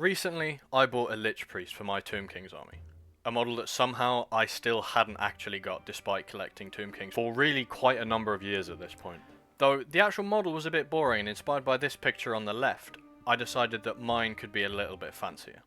Recently, I bought a Lich Priest for my Tomb King's army. A model that somehow I still hadn't actually got despite collecting Tomb Kings for really quite a number of years at this point. Though the actual model was a bit boring and inspired by this picture on the left, I decided that mine could be a little bit fancier.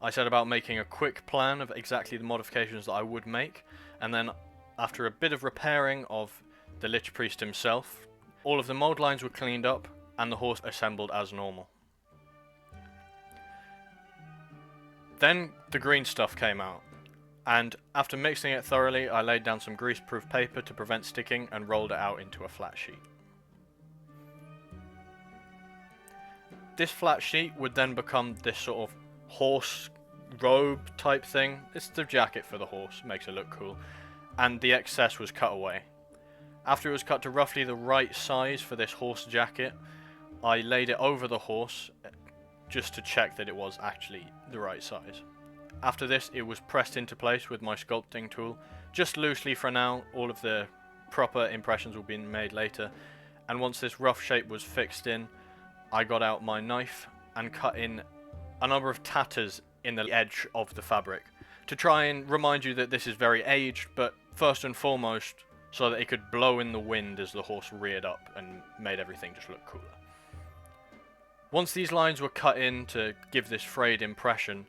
I set about making a quick plan of exactly the modifications that I would make, and then after a bit of repairing of the Lich Priest himself, all of the mold lines were cleaned up and the horse assembled as normal. Then the green stuff came out, and after mixing it thoroughly, I laid down some grease-proof paper to prevent sticking and rolled it out into a flat sheet. This flat sheet would then become this sort of horse robe type thing. It's the jacket for the horse, makes it look cool, and the excess was cut away. After it was cut to roughly the right size for this horse jacket, I laid it over the horse just to check that it was actually the right size. After this, it was pressed into place with my sculpting tool, just loosely for now. All of the proper impressions will be made later, and once this rough shape was fixed in, I got out my knife and cut in a number of tatters in the edge of the fabric to try and remind you that this is very aged, but first and foremost so that it could blow in the wind as the horse reared up and made everything just look cooler. Once these lines were cut in to give this frayed impression,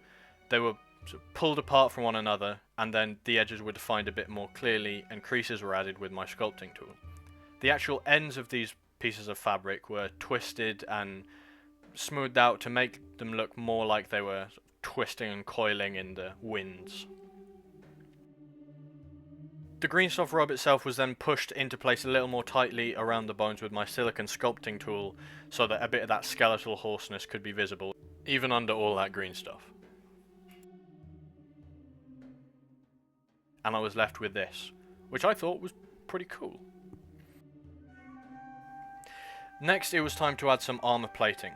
they were sort of pulled apart from one another, and then the edges were defined a bit more clearly and creases were added with my sculpting tool. The actual ends of these pieces of fabric were twisted and smoothed out to make them look more like they were sort of twisting and coiling in the winds. The green stuff rub itself was then pushed into place a little more tightly around the bones with my silicone sculpting tool so that a bit of that skeletal horseness could be visible, even under all that green stuff. And I was left with this, which I thought was pretty cool. Next, it was time to add some armor plating.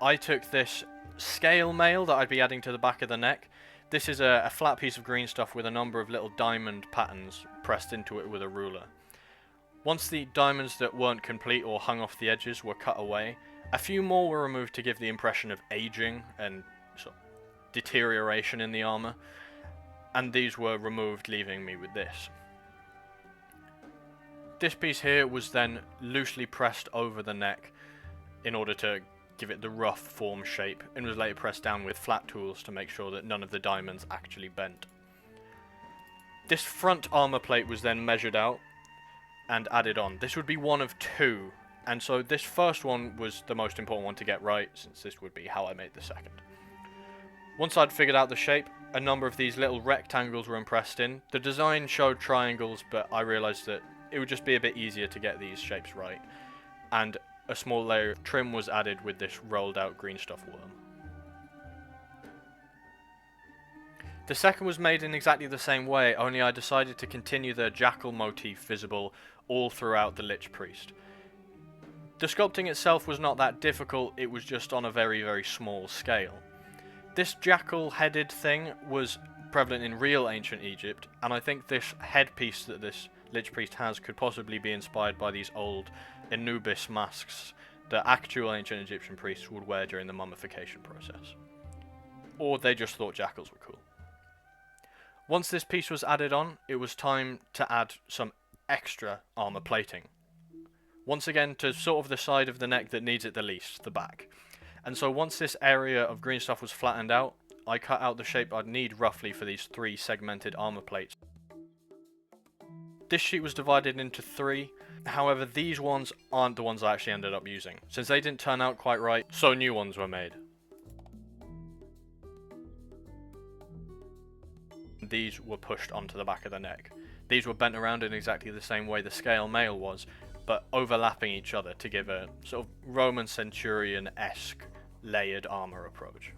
I took this scale mail that I'd be adding to the back of the neck. This is a flat piece of green stuff with a number of little diamond patterns pressed into it with a ruler. Once the diamonds that weren't complete or hung off the edges were cut away, a few more were removed to give the impression of aging and sort of deterioration in the armor, and these were removed, leaving me with this. This piece here was then loosely pressed over the neck in order to give it the rough form shape, and was later pressed down with flat tools to make sure that none of the diamonds actually bent. This front armor plate was then measured out and added on. This would be one of two, and so this first one was the most important one to get right, since this would be how I made the second. Once I'd figured out the shape, a number of these little rectangles were impressed in. The design showed triangles, but I realized that it would just be a bit easier to get these shapes right, and a small layer of trim was added with this rolled out green stuff worm. The second was made in exactly the same way, only I decided to continue the jackal motif visible all throughout the Lich Priest. The sculpting itself was not that difficult, it was just on a very, very small scale. This jackal-headed thing was prevalent in real ancient Egypt, and I think this headpiece that this Lich Priest has could possibly be inspired by these old Anubis masks that actual ancient Egyptian priests would wear during the mummification process. Or they just thought jackals were cool. Once this piece was added on, it was time to add some extra armor plating. Once again, to sort of the side of the neck that needs it the least, the back. And so once this area of green stuff was flattened out, I cut out the shape I'd need roughly for these 3 segmented armor plates. This sheet was divided into 3, however these ones aren't the ones I actually ended up using, since they didn't turn out quite right, so new ones were made. These were pushed onto the back of the neck. These were bent around in exactly the same way the scale mail was, but overlapping each other to give a sort of Roman centurion-esque layered armor approach.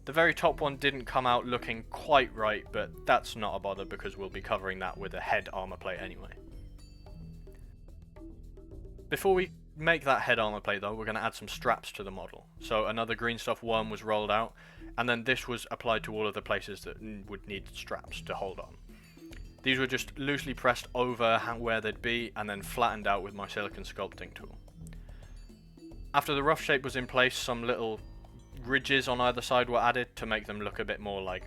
The very top one didn't come out looking quite right, but that's not a bother because we'll be covering that with a head armor plate anyway. Before we make that head armor plate though, we're going to add some straps to the model. So another green stuff worm was rolled out, and then this was applied to all of the places that would need straps to hold on. These were just loosely pressed over where they'd be and then flattened out with my silicone sculpting tool. After the rough shape was in place, some little ridges on either side were added to make them look a bit more like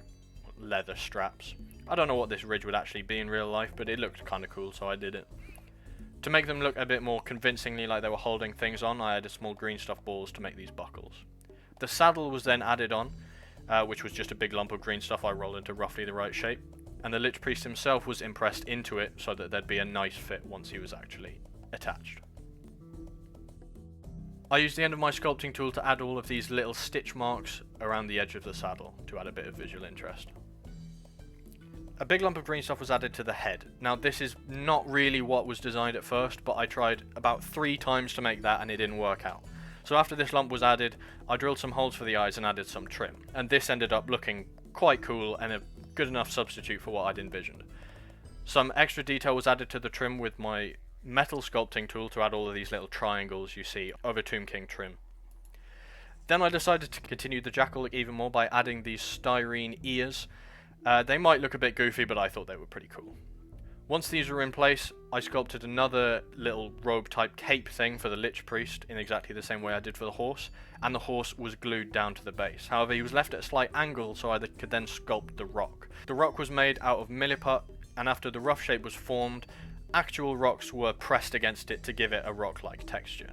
leather straps. I don't know what this ridge would actually be in real life, but it looked kind of cool, so I did it. To make them look a bit more convincingly like they were holding things on, I added small green stuff balls to make these buckles. The saddle was then added on, which was just a big lump of green stuff I rolled into roughly the right shape, and the Lich Priest himself was impressed into it so that there'd be a nice fit once he was actually attached. I used the end of my sculpting tool to add all of these little stitch marks around the edge of the saddle to add a bit of visual interest. A big lump of green stuff was added to the head. Now this is not really what was designed at first, but I tried about 3 times to make that and it didn't work out. So after this lump was added, I drilled some holes for the eyes and added some trim, and this ended up looking quite cool and a good enough substitute for what I'd envisioned. Some extra detail was added to the trim with my metal sculpting tool to add all of these little triangles you see over Tomb King trim. Then I decided to continue the jackal even more by adding these styrene ears. They might look a bit goofy, but I thought they were pretty cool. Once these were in place, I sculpted another little robe type cape thing for the Lich Priest in exactly the same way I did for the horse, and the horse was glued down to the base. However, he was left at a slight angle so I could then sculpt the rock. The rock was made out of milliput, and after the rough shape was formed, actual rocks were pressed against it to give it a rock-like texture.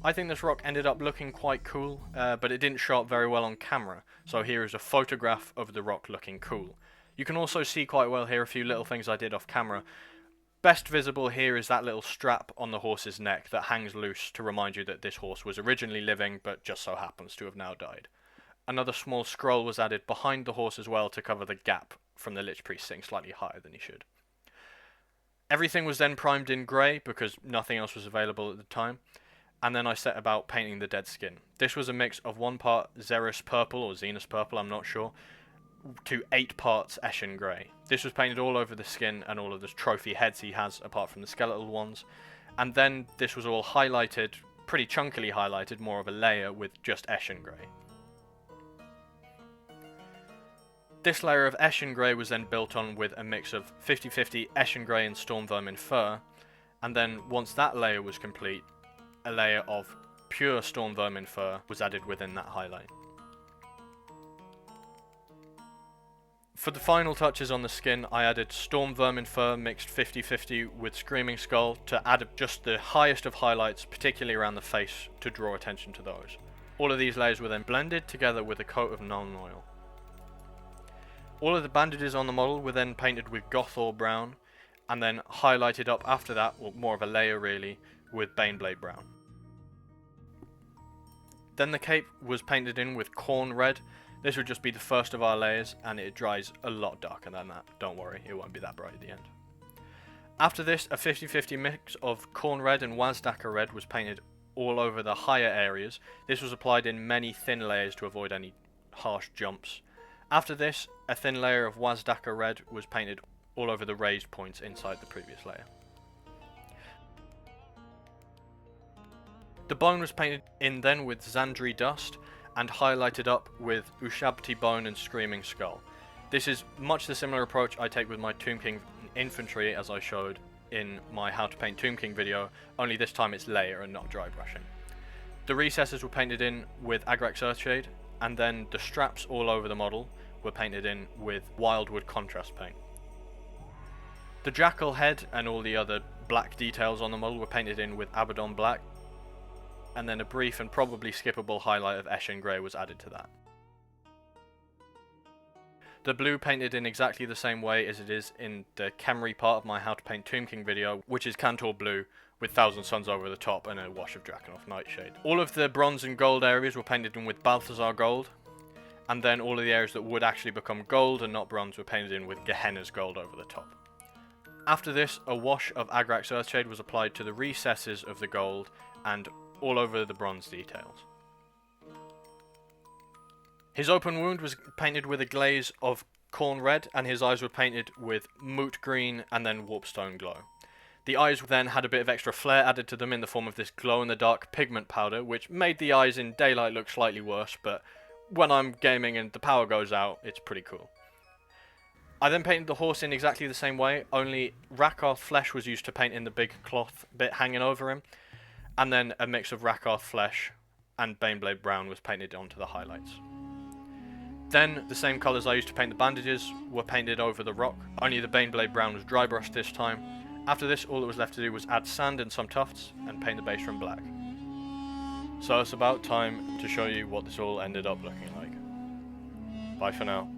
I think this rock ended up looking quite cool, but it didn't show up very well on camera, so here is a photograph of the rock looking cool. You can also see quite well here a few little things I did off camera. Best visible here is that little strap on the horse's neck that hangs loose to remind you that this horse was originally living, but just so happens to have now died. Another small scroll was added behind the horse as well to cover the gap from the Lich Priest sitting slightly higher than he should. Everything was then primed in grey because nothing else was available at the time. And then I set about painting the dead skin. This was a mix of 1 part Xeris purple, or Zenus purple, I'm not sure, to 8 parts Eshin grey. This was painted all over the skin and all of the trophy heads he has, apart from the skeletal ones. And then this was all highlighted, pretty chunkily highlighted, more of a layer with just Eshin grey. This layer of Eshin grey was then built on with a mix of 50-50 Eshin grey and Storm Vermin fur, and then once that layer was complete, a layer of pure Storm Vermin fur was added within that highlight. For the final touches on the skin, I added Storm Vermin fur mixed 50-50 with Screaming Skull to add just the highest of highlights, particularly around the face, to draw attention to those. All of these layers were then blended together with a coat of Nuln Oil. All of the bandages on the model were then painted with Gothor Brown, and then highlighted up after that, or more of a layer really, with Baneblade Brown. Then the cape was painted in with Corn Red. This would just be the first of our layers, and it dries a lot darker than that. Don't worry, it won't be that bright at the end. After this, a 50-50 mix of Corn Red and Wazdakka Red was painted all over the higher areas. This was applied in many thin layers to avoid any harsh jumps. After this, a thin layer of Wazdakka Red was painted all over the raised points inside the previous layer. The bone was painted in then with Xandri Dust and highlighted up with Ushabti Bone and Screaming Skull. This is much the similar approach I take with my Tomb King infantry as I showed in my How to Paint Tomb King video, only this time it's layer and not dry brushing. The recesses were painted in with Agrax Earthshade, and then the straps all over the model were painted in with Wildwood Contrast Paint. The jackal head and all the other black details on the model were painted in with Abaddon Black, and then a brief and probably skippable highlight of Eshin Grey was added to that. The blue painted in exactly the same way as it is in the Khemri part of my How to Paint Tomb King video, which is Kantor blue with Thousand Suns over the top and a wash of Drakenhof Nightshade. All of the bronze and gold areas were painted in with Balthazar Gold, and then all of the areas that would actually become gold and not bronze were painted in with Gehenna's Gold over the top. After this, a wash of Agrax Earthshade was applied to the recesses of the gold and all over the bronze details. His open wound was painted with a glaze of Corn Red, and his eyes were painted with Moot Green and then Warpstone Glow. The eyes then had a bit of extra flair added to them in the form of this glow-in-the-dark pigment powder, which made the eyes in daylight look slightly worse, but when I'm gaming and the power goes out, it's pretty cool. I then painted the horse in exactly the same way, only Rakarth flesh was used to paint in the big cloth bit hanging over him. and then a mix of Rakarth Flesh and Baneblade Brown was painted onto the highlights. Then the same colours I used to paint the bandages were painted over the rock, only the Baneblade Brown was dry brushed this time. After this, all that was left to do was add sand and some tufts and paint the base from black. So it's about time to show you what this all ended up looking like. Bye for now.